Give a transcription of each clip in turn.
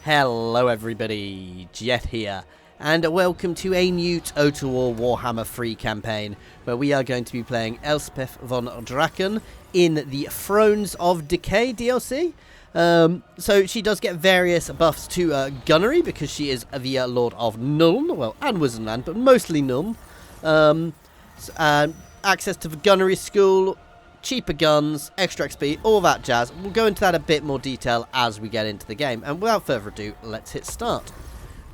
Hello everybody, Jet here, and welcome to a new Total War Warhammer free campaign, where we are going to be playing Elspeth Von Draken in the Thrones of Decay DLC. So she does get various buffs to gunnery, because she is the Lord of Nuln, well, and Wissenland, but mostly Nuln. Access to the gunnery school, cheaper guns, extra XP, all that jazz. We'll go into that a bit more detail as we get into the game. And without further ado, let's hit start.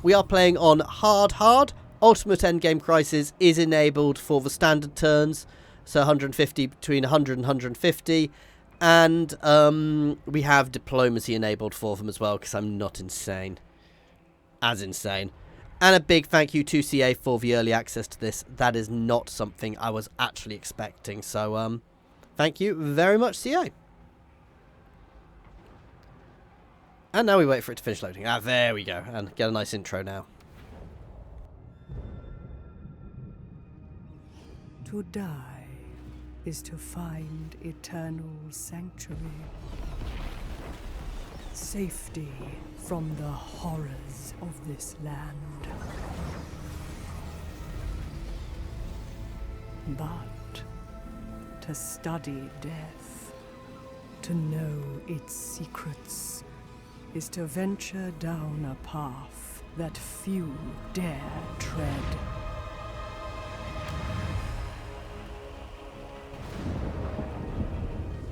We are playing on hard. Ultimate Endgame Crisis is enabled for the standard turns. So 150, between 100 and 150. And we have diplomacy enabled for them as well, because I'm not insane. As insane. And a big thank you to CA for the early access to this. That is not something I was actually expecting. So, thank you very much, CA. And now we wait for it to finish loading. Ah, there we go. And get a nice intro now. To die is to find eternal sanctuary. Safety from the horrors of this land. But to study death, to know its secrets, is to venture down a path that few dare tread.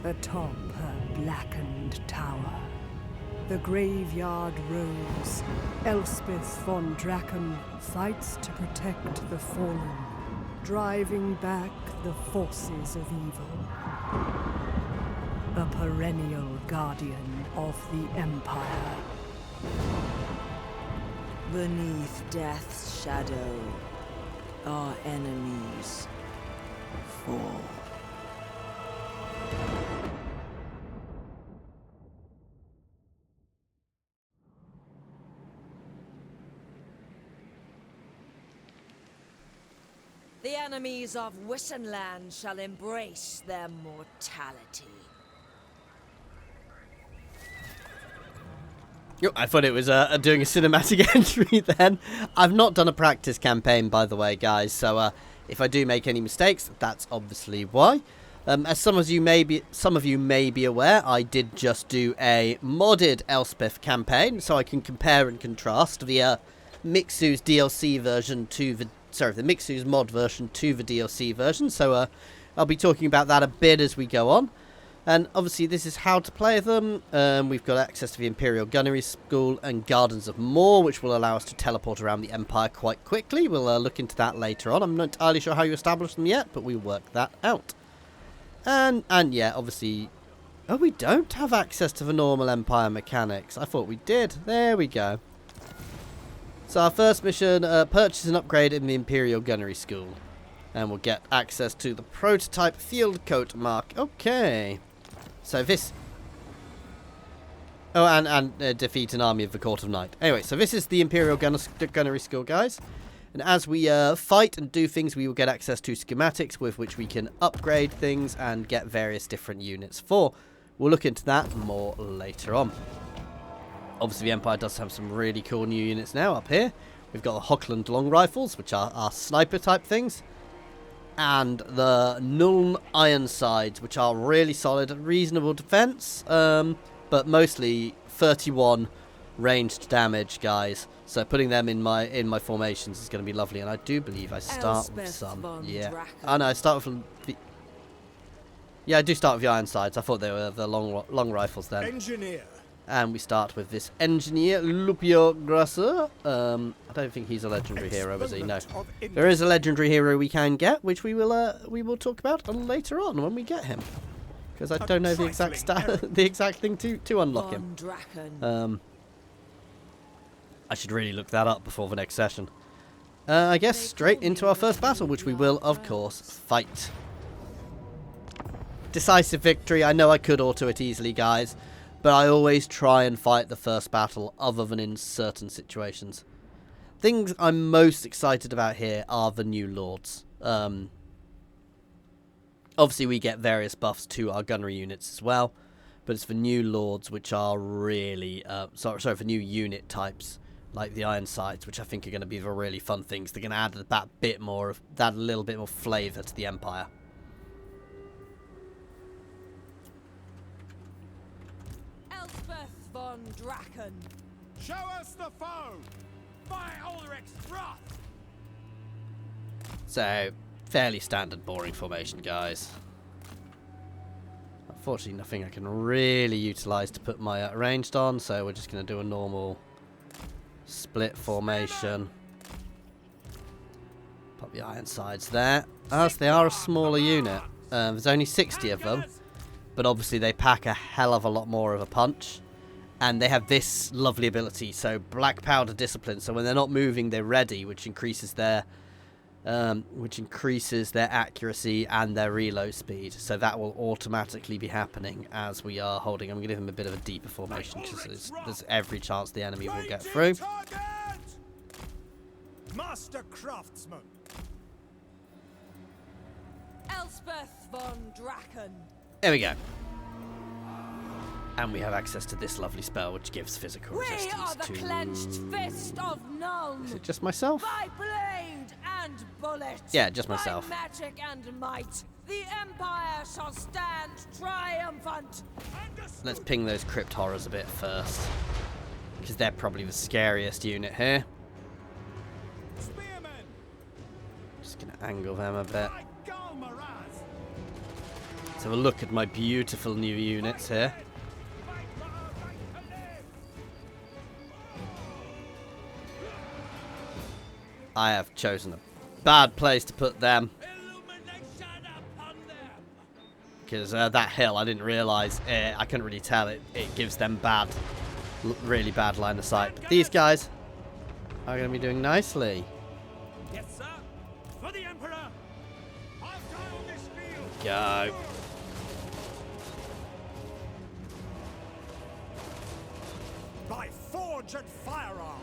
Atop her blackened tower, the graveyard rose, Elspeth Von Draken fights to protect the fallen, driving back the forces of evil. A perennial guardian of the Empire. Beneath death's shadow, our enemies fall. The enemies of Wissenland shall embrace their mortality. Yo, I thought it was doing a cinematic entry then. I've not done a practice campaign, by the way, guys. So if I do make any mistakes, that's obviously why. As some of you may be aware, I did just do a modded Elspeth campaign, so I can compare and contrast the Mixu's DLC version to the Mixu's mod version to the DLC version. So I'll be talking about that a bit as we go on. And obviously this is how to play them. We've got access to the Imperial Gunnery School and Gardens of Moor, which will allow us to teleport around the Empire quite quickly. We'll look into that later on. I'm not entirely sure how you establish them yet, but we'll work that out. And yeah, obviously... Oh, we don't have access to the normal Empire mechanics. I thought we did. There we go. So our first mission, purchase an upgrade in the Imperial Gunnery School. And we'll get access to the prototype field coat mark. Okay. So this... Oh, and defeat an army of the Court of Night. Anyway, so this is the Imperial Gunnery School, guys. And as we fight and do things, we will get access to schematics with which we can upgrade things and get various different units for. We'll look into that more later on. Obviously, the Empire does have some really cool new units now up here. We've got the Hochland long rifles, which are our sniper type things. And the Nuln Ironsides, which are really solid, reasonable defense, but mostly 31 ranged damage, guys. So putting them in my formations is going to be lovely, and I do believe I start with some. Yeah, I know I start with the. Yeah, I do start with the Ironsides. I thought they were the long rifles then. Engineer. And we start with this engineer, Lupio Grasser. I don't think he's a legendary hero, is he? No. There is a legendary hero we can get, which we will talk about later on when we get him. Because I don't know the exact thing to unlock him. I should really look that up before the next session. I guess straight into our first battle, which we will, of course, fight. Decisive victory. I know I could auto it easily, guys. But I always try and fight the first battle other than in certain situations. Things I'm most excited about here are the new lords. Obviously we get various buffs to our gunnery units as well. but it's for new lords, which are really sorry, for new unit types like the Ironsides, which I think are going to be the really fun things. They're going to add that bit more of that, a little bit more flavour to the Empire. Elspeth Von Draken. Show us the foe! By Ulrich's wrath! So, fairly standard boring formation, guys. Unfortunately, nothing I can really utilise to put my ranged on, so we're just going to do a normal split formation. Pop the Ironsides there. Oh, so they are a smaller unit. There's only 60 of them, but obviously they pack a hell of a lot more of a punch. And they have this lovely ability, so Black Powder Discipline. So when they're not moving, they're ready, which increases their accuracy and their reload speed. So that will automatically be happening as we are holding. I'm going to give them a bit of a deeper formation, because there's every chance the enemy will get through. Master Craftsman. Elspeth Von Draken. There we go. And we have access to this lovely spell, which gives physical We are resistance the to... clenched fist of Nuln. Is it just myself? By blade and bullet. Yeah, just myself. By magic and might, the Empire shall stand triumphant. Let's ping those crypt horrors a bit first, because they're probably the scariest unit here. Spearmen. Just going to angle them a bit. By Galmaraz. Let's have a look at my beautiful new units here. I have chosen a bad place to put them, because that hill, I didn't realise, I couldn't really tell, it gives them really bad line of sight. But these guys are going to be doing nicely. Yes, sir. For the Emperor. Hostile on this field. Go. By forge and firearm.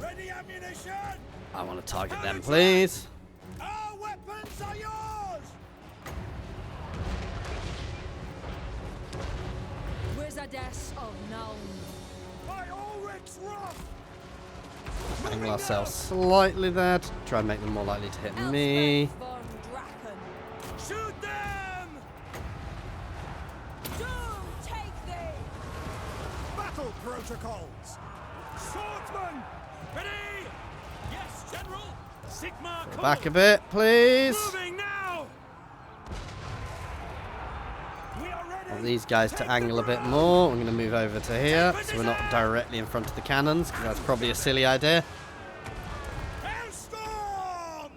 Ready ammunition. I want to target them, please. Our weapons are yours. Wizardess of Nuln. By Ulrich's wrath. Angle ourselves slightly there to try and make them more likely to hit me. Elspeth Von Draken. Shoot them. Doom take thee. Battle protocols. Swordsman. Ready. Yes, General. Sigma. Go back a bit, please. Moving now. We are ready. Want these guys to angle a bit more. I'm going to move over to here, so we're not directly in front of the cannons, because that's probably a silly idea. Hellstorm.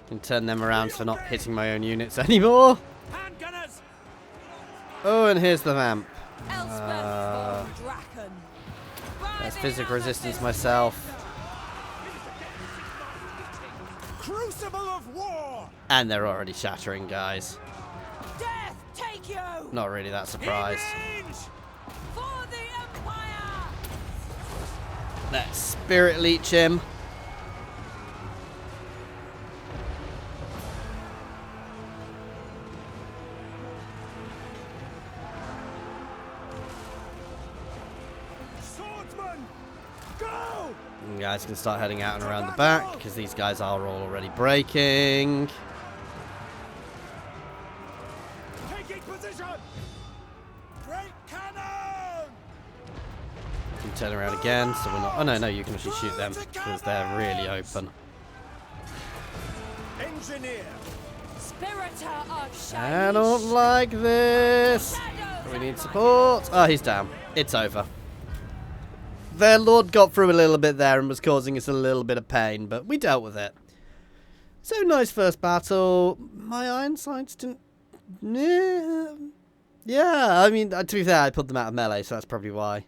Can turn them around for not hitting my own units anymore. Hand gunners. Oh, and here's the vamp. Elspeth Von Draken. There's physical resistance myself. Crucible of war. And they're already shattering, guys. Death take you. Not really that surprised. Range. For the Empire. Let's Spirit Leech him. Swordsman. Go. You guys can start heading out and around the back, because these guys are all already breaking. Taking position. Great cannon. You turn around again, so we're not... Oh, no, you can actually shoot them, because they're really open. Engineer. Spiritor of Shaiish. I don't like this. Shadows We need and support. Oh, he's down. It's over. Their lord got through a little bit there and was causing us a little bit of pain, but we dealt with it. So, nice first battle. My Ironsides didn't... Yeah, I mean, to be fair, I put them out of melee, so that's probably why.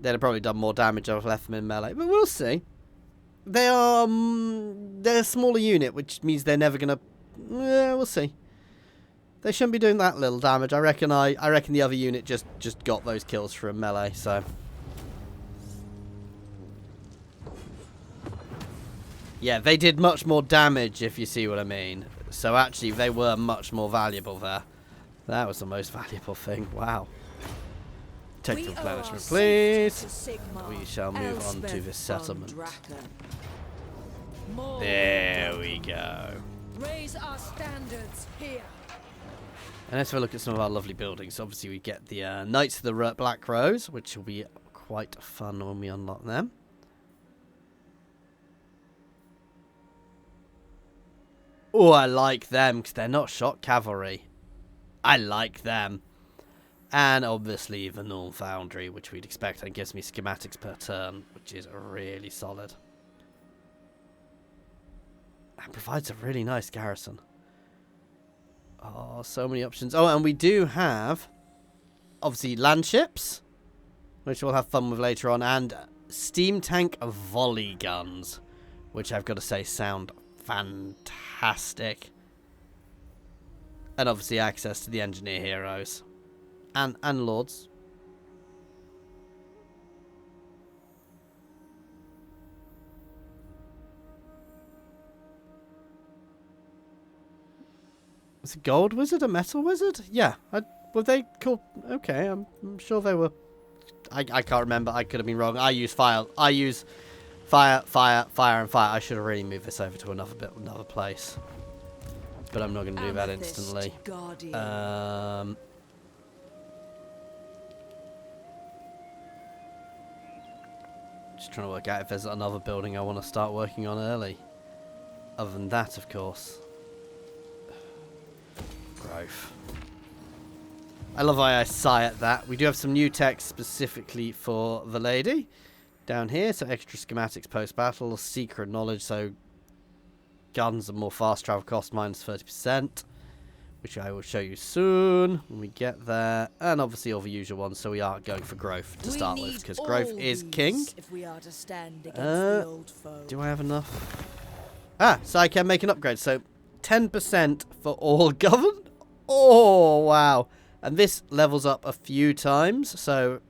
They'd have probably done more damage if I've left them in melee, but we'll see. They're a smaller unit, which means they're never going to... Yeah, we'll see. They shouldn't be doing that little damage. I reckon the other unit just got those kills from melee, so... Yeah, they did much more damage, if you see what I mean. So actually, they were much more valuable there. That was the most valuable thing. Wow. Take the replenishment, please. We shall move on to this settlement. There we go. Raise our standards here. And let's have a look at some of our lovely buildings. Obviously, we get the Knights of the Black Rose, which will be quite fun when we unlock them. Oh, I like them because they're not shock cavalry. I like them. And obviously the Nuln Foundry, which we'd expect, and gives me schematics per turn, which is really solid. And provides a really nice garrison. Oh, so many options. Oh, and we do have, obviously, land ships, which we'll have fun with later on, and steam tank volley guns, which I've got to say sound fantastic. And obviously access to the engineer heroes and lords. Was a gold wizard a metal wizard? Yeah. Were they called? Okay, I'm sure they were. I can't remember. I could have been wrong. I use fire. I use fire, and fire. I should have really moved this over to another place. But I'm not going to do that instantly. Just trying to work out if there's another building I want to start working on early. Other than that, of course. Growth. I love how I sigh at that. We do have some new text specifically for the lady down here. So extra schematics post-battle, secret knowledge, so guns and more fast travel cost minus 30%, which I will show you soon when we get there. And obviously all the usual ones, so we are going for growth to start with, because growth is king. If we are to stand against the old foe. Do I have enough? So I can make an upgrade. So 10% for all govern. Oh, wow. And this levels up a few times, so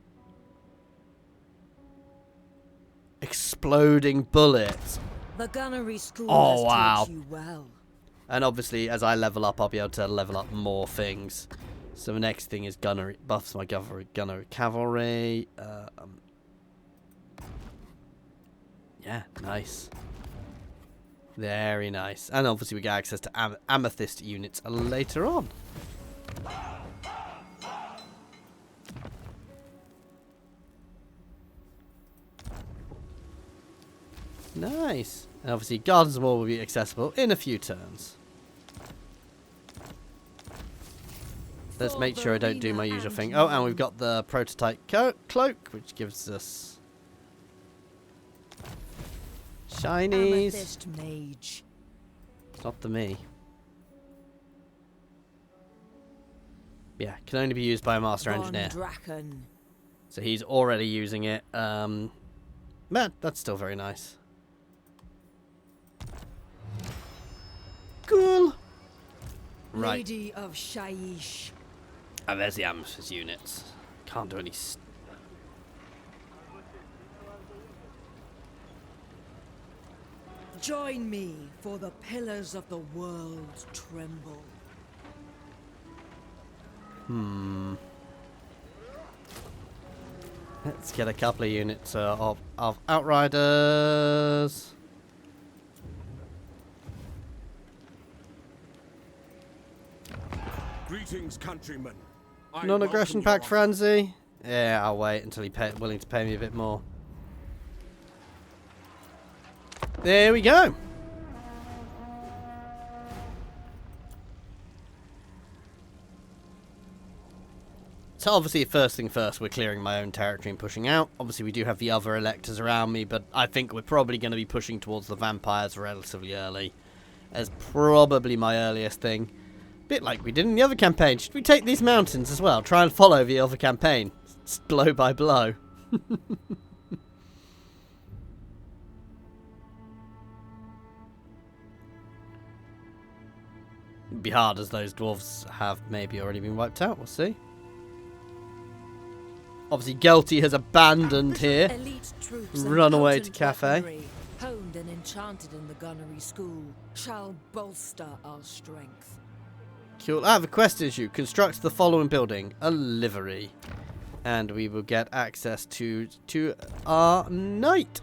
exploding bullets. The gunnery school Oh, has wow. taught you well. And obviously, as I level up, I'll be able to level up more things. So the next thing is gunnery. Buffs my gunnery cavalry. Yeah, nice. Very nice. And obviously we get access to amethyst units later on. Nice. And obviously Gardens Wall will be accessible in a few turns. Let's make sure I don't do my usual thing. Oh, and we've got the prototype cloak, which gives us shinies. Amethyst mage. It's not the me. Yeah, can only be used by a master engineer. Von Draken. So he's already using it. Man, that's still very nice. Cool. Right. Lady of Shaiish. And there's the amethyst units. Can't do any. Join me, for the pillars of the world tremble. Let's get a couple of units of outriders. Greetings, countrymen. Non-aggression pact frenzy. Yeah, I'll wait until he's willing to pay me a bit more. There we go. So obviously, first thing first, we're clearing my own territory and pushing out. Obviously, we do have the other electors around me, but I think we're probably going to be pushing towards the vampires relatively early. As probably my earliest thing. Bit like we did in the other campaign. Should we take these mountains as well? Try and follow the other campaign. It's blow by blow. It'd be hard as those dwarves have maybe already been wiped out. We'll see. Obviously, Gelty has abandoned here. Run away to cafe. Honed than enchanted in the gunnery school shall bolster our strength. Cool. I have a quest issue. Construct the following building. A livery. And we will get access to our knight,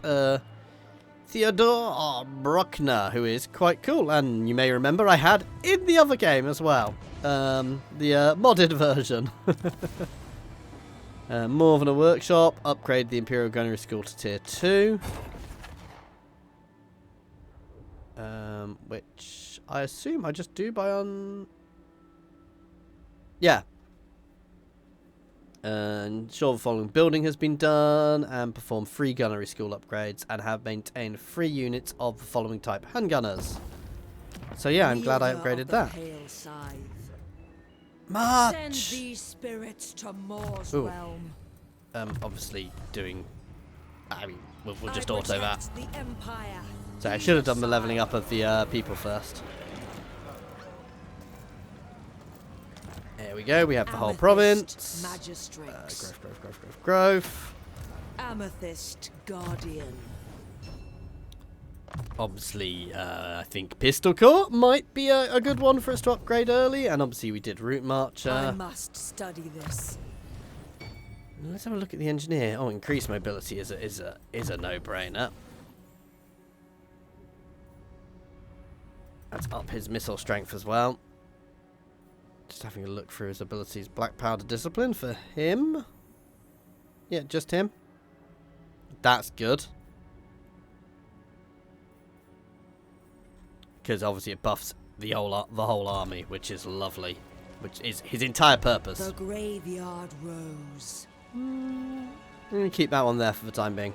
Theodore Bruckner, who is quite cool. And you may remember I had in the other game as well. The modded version. More than a workshop. Upgrade the Imperial Gunnery School to Tier 2. Which I assume I just do by on... Yeah. And sure, the following building has been done, and perform 3 gunnery school upgrades, and have maintained 3 units of the following type handgunners. So yeah, I'm glad I upgraded that. March! Send these spirits to Mor's Ooh. realm. Obviously doing... I mean, we'll just auto that. The Empire. So I should have done the leveling up of the people first. There we go, we have the whole province. Magistrates. Growth. Amethyst Guardian. Obviously, I think Pistol Corps might be a good one for us to upgrade early. And obviously we did Route Marcher. I must study this. Let's have a look at the engineer. Oh, increased mobility is a no-brainer. Let's up his missile strength as well. Just having a look through his abilities. Black Powder Discipline for him. Yeah, just him. That's good. Because obviously it buffs the whole army, which is lovely. Which is his entire purpose. The Graveyard Rose. I'm going to keep that one there for the time being.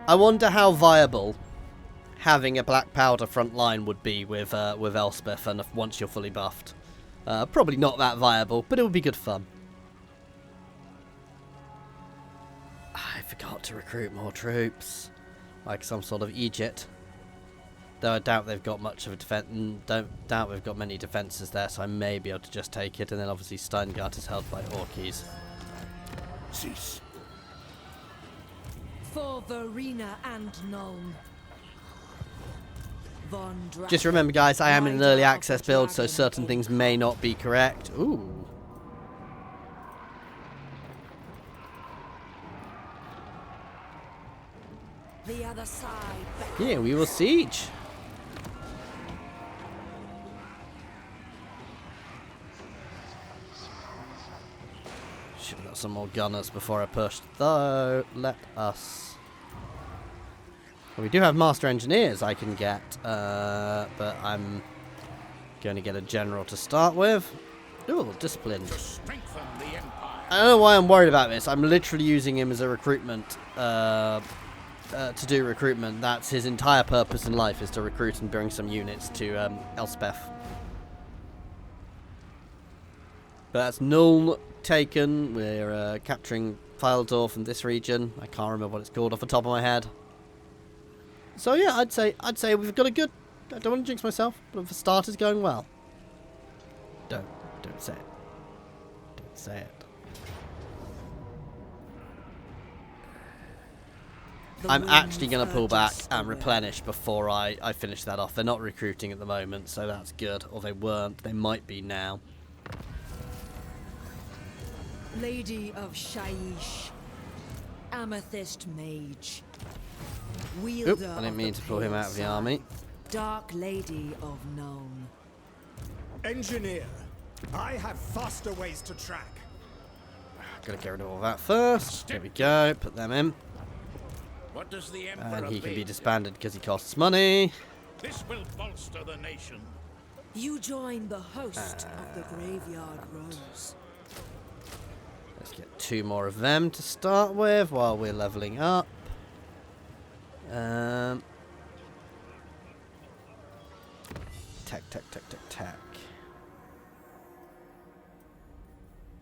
I wonder how viable having a black powder front line would be with Elspeth and once you're fully buffed. Probably not that viable, but it would be good fun. I forgot to recruit more troops. Like some sort of Egypt. Though I doubt they've got much of a defense. Don't doubt we've got many defences there, so I may be able to just take it. And then obviously Steingart is held by Orkies. Cease. For Verena and Nuln. Von Draken. Just remember, guys, I am in an early Rider of access the build, so Dragon certain things may not be correct. Ooh. The other side. Yeah, we will siege. Should have got some more gunners before I pushed, though. Let us. Well, we do have master engineers I can get, but I'm going to get a general to start with. Ooh, discipline. To strengthen the Empire. I don't know why I'm worried about this. I'm literally using him as a recruitment, to do recruitment. That's his entire purpose in life, is to recruit and bring some units to Elspeth. But that's Nuln taken. We're capturing Fyldor from this region. I can't remember what it's called off the top of my head. So yeah, I'd say we've got a good. I don't want to jinx myself, but the start is going well. Don't say it. Don't say it. I'm actually going to pull back and replenish before I finish that off. They're not recruiting at the moment, so that's good. Or they weren't. They might be now. Lady of Shaiish. Amethyst Mage. Wielder Oop, I didn't mean to pull him out of the army. Dark Lady of Nuln. Engineer, I have faster ways to track. Gotta get rid of all that first. There we go. Put them in. What does the Emperor And he can be bid? disbanded because he costs money. This will bolster the nation. You join the host of the Graveyard Rose. Let's get 2 more of them to start with while we're leveling up. Tech.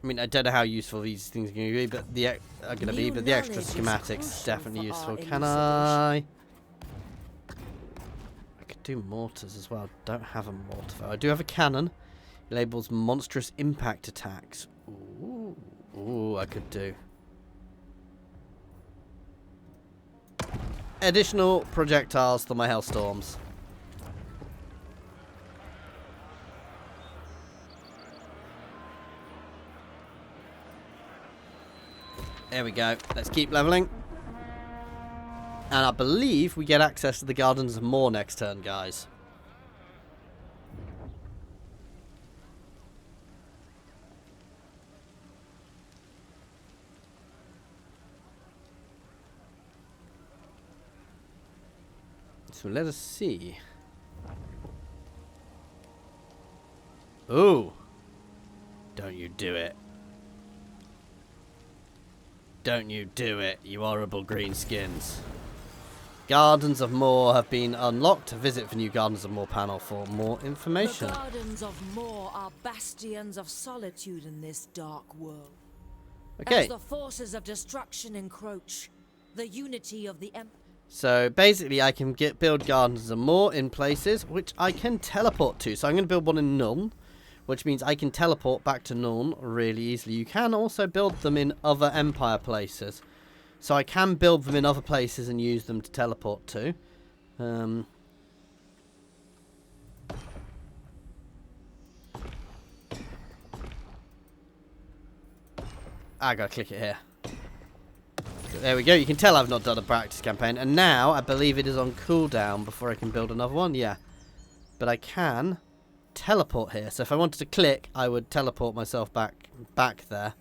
I mean, I don't know how useful these things are going to be, but the extra schematics is definitely useful. Can I? I could do mortars as well. Don't have a mortar though. I do have a cannon. It labels monstrous impact attacks. Ooh, I could do. additional projectiles for my Hellstorms. There we go. Let's keep leveling. And I believe we get access to the Gardens of Moor next turn, guys. So let us see. Ooh. Don't you do it. Don't you do it, you horrible greenskins. Gardens of Moor have been unlocked. Visit the new Gardens of Moor panel for more information. The Gardens of Moor are bastions of solitude in this dark world. Okay. As the forces of destruction encroach, the unity of the Empire. So basically I can build Gardens of Moor in places which I can teleport to. So I'm going to build one in Nuln, which means I can teleport back to Nuln really easily. You can also build them in other Empire places. So I can build them in other places and use them to teleport to. I gotta click it here. There we go. You can tell I've not done a practice campaign. And now I believe it is on cooldown before I can build another one. Yeah. But I can teleport here. So if I wanted to click, I would teleport myself back there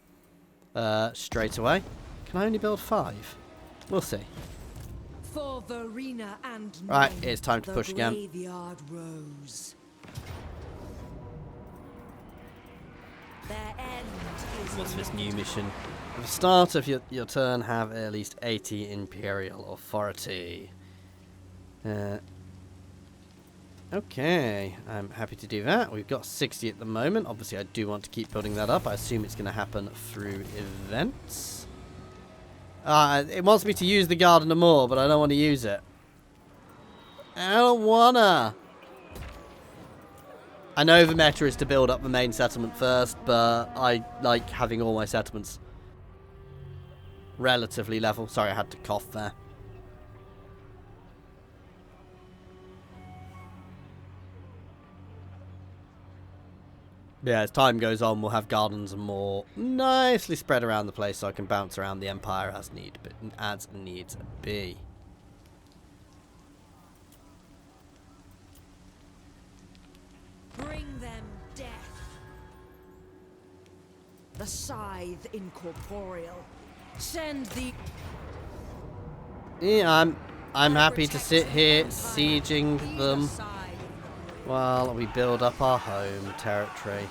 straight away. Can I only build 5? We'll see. For Verena and Right, Nuln, it's time to push again. The graveyard rose. Their end is What's this new mission? At the start of your turn, have at least 80 Imperial Authority. Okay, I'm happy to do that. We've got 60 at the moment. Obviously, I do want to keep building that up. I assume it's going to happen through events. It wants me to use the Garden of Moor, but I don't want to use it. I don't wanna. I know the meta is to build up the main settlement first, but I like having all my settlements relatively level. Sorry, I had to cough there. Yeah, as time goes on, we'll have Gardens more nicely spread around the place so I can bounce around the Empire as needs be. bring them death. The scythe incorporeal. Send the Yeah, I'm happy to sit here sieging them while we build up our home territory.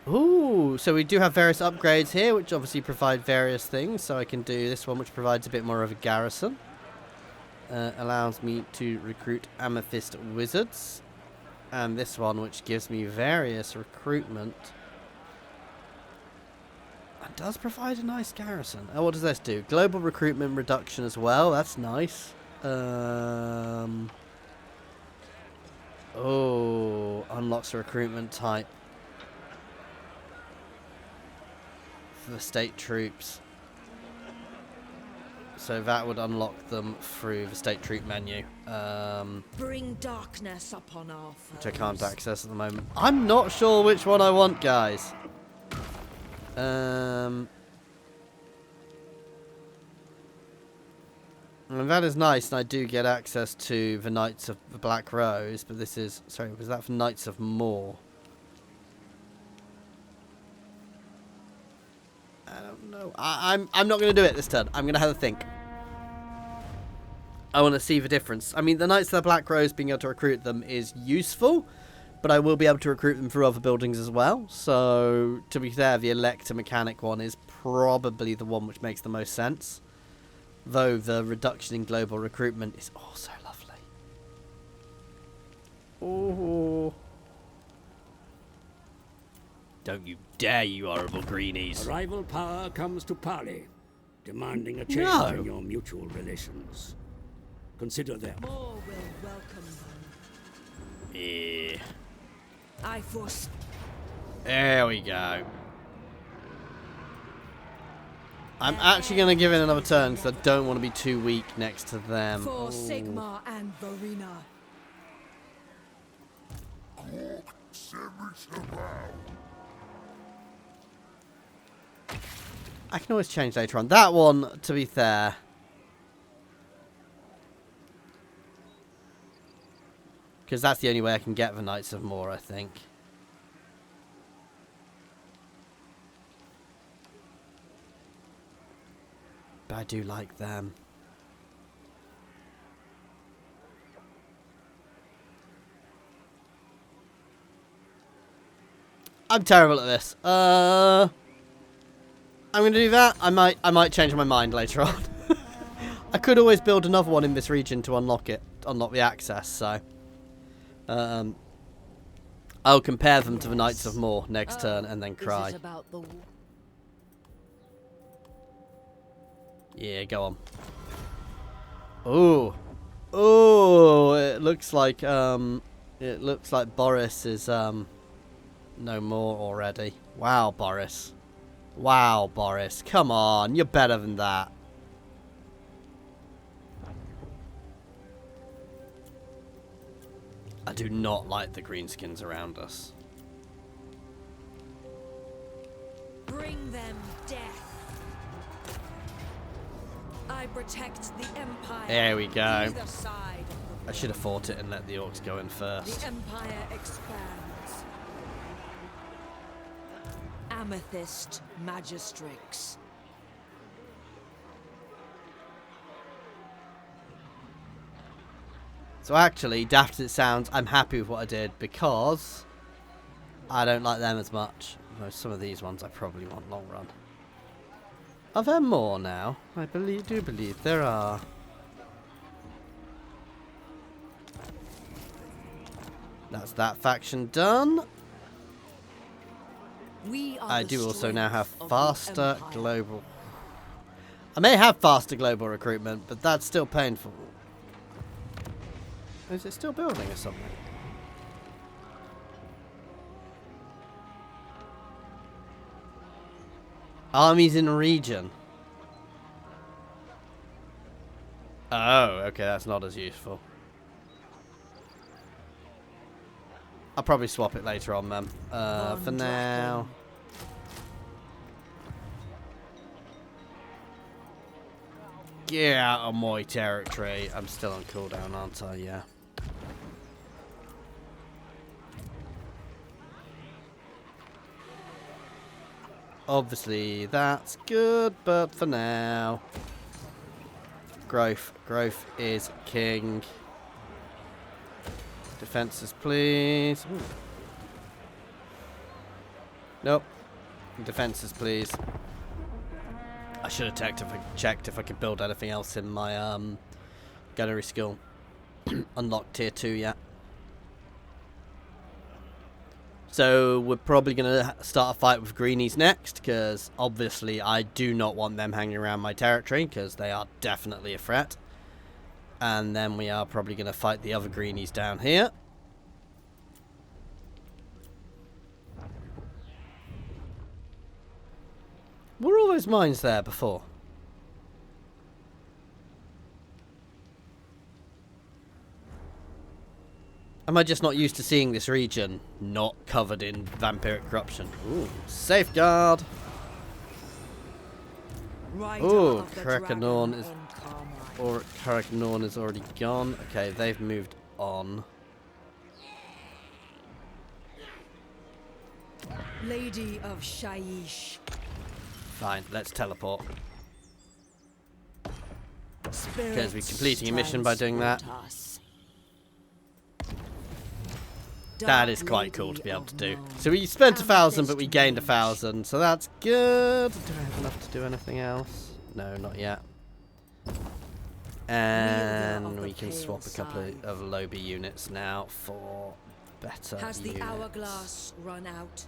Ooh, so we do have various upgrades here, which obviously provide various things. So I can do this one, which provides a bit more of a garrison. Allows me to recruit amethyst wizards. And this one, which gives me various recruitment. It does provide a nice garrison. Oh, what does this do? Global recruitment reduction as well. That's nice. Oh, unlocks a recruitment type for the state troops. So that would unlock them through the state troop menu. bring darkness upon our foes. Which I can't access at the moment. I'm not sure which one I want, guys. And that is nice, and I do get access to the Knights of the Black Rose, but this is... Sorry, was that for Knights of Moor? I don't know. I'm not going to do it this turn. I'm going to have a think. I want to see the difference. I mean, the Knights of the Black Rose, being able to recruit them is useful, but I will be able to recruit them through other buildings as well. So, to be fair, the Elector Mechanic one is probably the one which makes the most sense. Though the reduction in global recruitment is also lovely. Oh. Don't you dare, you horrible greenies. A rival power comes to parley, demanding a change No. in your mutual relations. Consider them. More will welcome them. Yeah. I force. There we go. I'm actually going to give it another turn because I don't want to be too weak next to them. For Ooh. Sigmar and Verena. I can always change later on. That one, to be fair. Because that's the only way I can get the Knights of Moor, I think. But I do like them. I'm terrible at this. I'm gonna do that. I might change my mind later on. I could always build another one in this region to unlock the access. So, I'll compare them to the Knights of Moor next turn and then cry. Is it about the Yeah, go on. Ooh, ooh! It looks like Boris is no more already. Wow, Boris. Wow, Boris. Come on, you're better than that. I do not like the greenskins around us. Bring them death. I protect the Empire. There we go. Either side of I should have fought it and let the orcs go in first. the Empire expands. Amethyst Magistrix. So actually, daft as it sounds, I'm happy with what I did because I don't like them as much. Though some of these ones I probably want long run. Are there more now? I do believe there are. That's that faction done. We are I the do also now have strength of the faster Empire. global. I may have faster global recruitment, but that's still painful. Is it still building or something? Armies in region. Oh, okay, that's not as useful. I'll probably swap it later on, man. Von For now. Get out of my territory. I'm still on cooldown, aren't I? Yeah. Obviously, that's good, but for now. Growth. Growth is king. Defenses, please. Ooh. Nope. Defenses, please. I should have checked if I could build anything else in my gunnery skill. Unlocked tier 2 yet. So we're probably going to start a fight with greenies next, because obviously I do not want them hanging around my territory, because they are definitely a threat. And then we are probably going to fight the other greenies down here. Were all those mines there before? Am I just not used to seeing this region not covered in vampiric corruption? Ooh, safeguard! Rider Ooh, of the Karakarnorn Dragon is... in Carmine. Or Karakarnorn is already gone. Okay, they've moved on. Lady of Shaiish. Fine, let's teleport. Spirits we're completing a mission by doing that. transport us. That is quite cool to be able to do. So we spent 1,000, but we gained 1,000. So that's good. Do I have enough to do anything else? No, not yet. And we can swap a couple of Lobby units now for better Has the units. hourglass run out?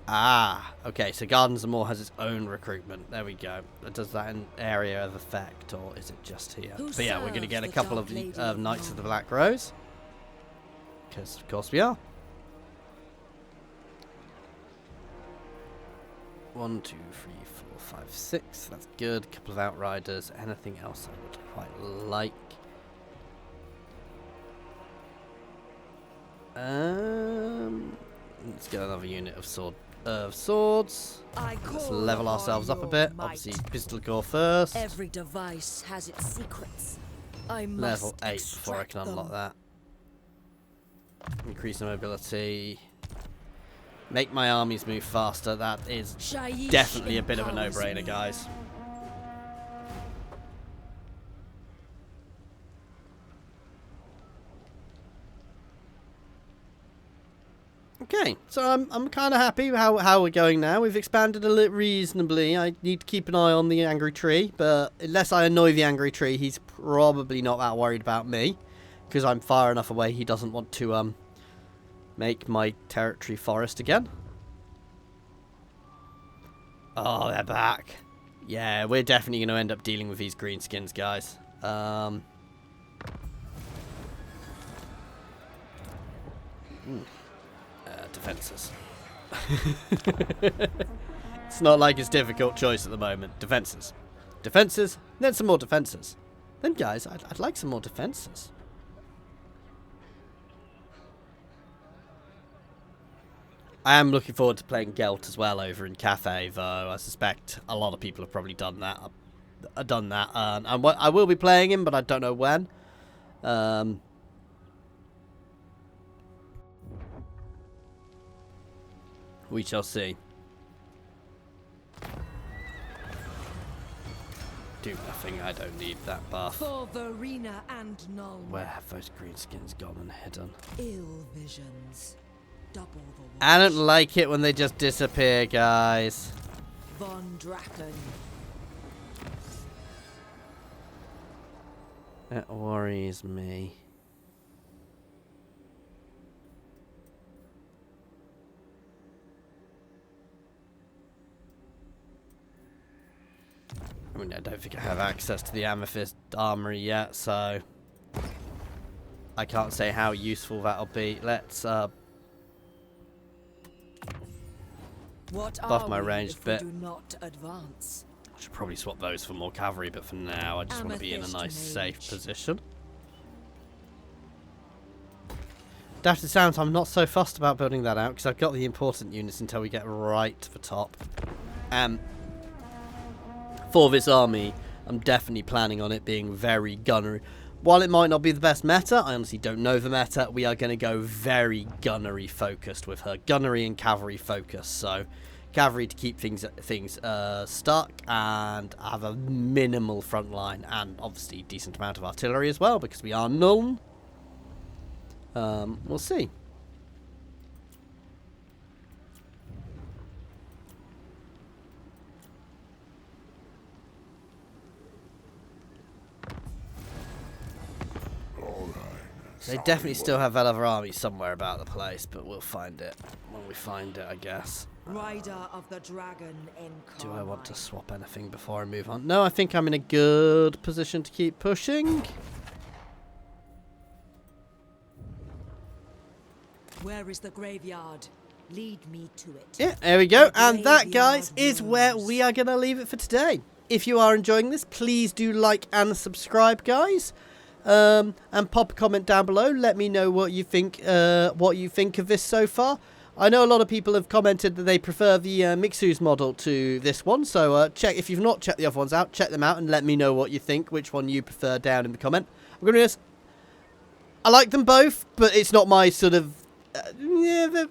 Ah, okay. So Gardens of Moor has its own recruitment. There we go. Does that in area of effect, or is it just here? Who But yeah, we're going to serves get a the couple Dark of Lady of Knights of the Nuln? Black Rose. Because, of course, we are. 1, 2, 3, 4, 5, 6. That's good. Couple of outriders. Anything else I would quite like? Let's get another unit of swords. Let's level ourselves up a bit. Obviously, pistol core first. Every device has its secrets. I must Level 8 before I can unlock that. Increase the mobility. Make my armies move faster. That is definitely a bit of a no-brainer, guys. Okay, so I'm kind of happy how we're going now. We've expanded a little reasonably. I need to keep an eye on the angry tree, but unless I annoy the angry tree, he's probably not that worried about me, because I'm far enough away. He doesn't want to make my territory forest again. Oh, they're back. Yeah, we're definitely going to end up dealing with these greenskins, guys. Defenses. It's not like it's a difficult choice at the moment. Defenses. Defenses, then some more defenses. Then, guys, I'd like some more defenses. I am looking forward to playing Gelt as well over in Cafe, though. I suspect a lot of people have probably done that. And I will be playing him, but I don't know when. We shall see. Do nothing. I don't need that buff. For Verena and Nuln. Where have those greenskins gone and hidden? Ill visions. Double the watch. I don't like it when they just disappear, guys. Von Draken. That worries me. I mean, I don't think I have access to the Amethyst Armory yet, so I can't say how useful that'll be. Let's buff my ranged bit. Do not advance. I should probably swap those for more cavalry, but for now I just want to be in a nice, safe position. Daft it sounds, I'm not so fussed about building that out because I've got the important units until we get right to the top. For this army, I'm definitely planning on it being very gunnery. While it might not be the best meta, I honestly don't know the meta, we are going to go very gunnery focused with her. Gunnery and cavalry focused. So, cavalry to keep things stuck and have a minimal front line. And obviously decent amount of artillery as well, because we are Nuln. We'll see. They definitely still have that other army somewhere about the place, but we'll find it when we find it, I guess. Rider of the Dragon in Do I want to swap anything before I move on? No, I think I'm in a good position to keep pushing. Where is the graveyard? Lead me to it. Yeah, there we go. And that, guys, is where we are going to leave it for today. If you are enjoying this, please do like and subscribe, guys. And pop a comment down below. Let me know what you think of this so far. I know a lot of people have commented that they prefer the Mixu's model to this one. So check, if you've not checked the other ones out, check them out and let me know what you think, which one you prefer down in the comment. I'm going to be honest, I like them both, but it's not my sort of... yeah,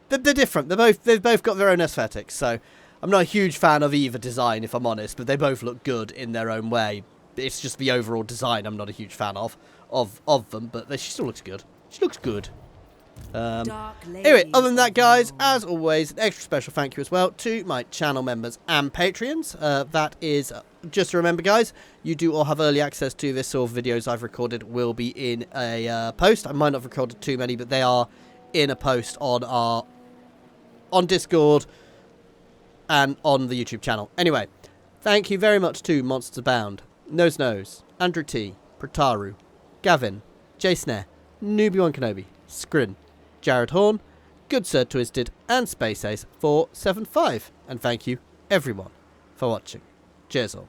they're different. They've both got their own aesthetics. So I'm not a huge fan of either design, if I'm honest, but they both look good in their own way. It's just the overall design I'm not a huge fan of them, but she still looks good. She looks good. Anyway, other than that, guys, as always, an extra special thank you as well to my channel members and Patreons. That is, just to remember, guys, you do all have early access to this sort of videos I've recorded will be in a post. I might not have recorded too many, but they are in a post on Discord and on the YouTube channel. Anyway, thank you very much to Monsters Abound, Nose, Andrew T, Prataru, Gavin, Jay Snare, Newbie1 Kenobi, Skrin, Jared Horn, Good Sir Twisted, and Space Ace 475. And thank you, everyone, for watching. Cheers all.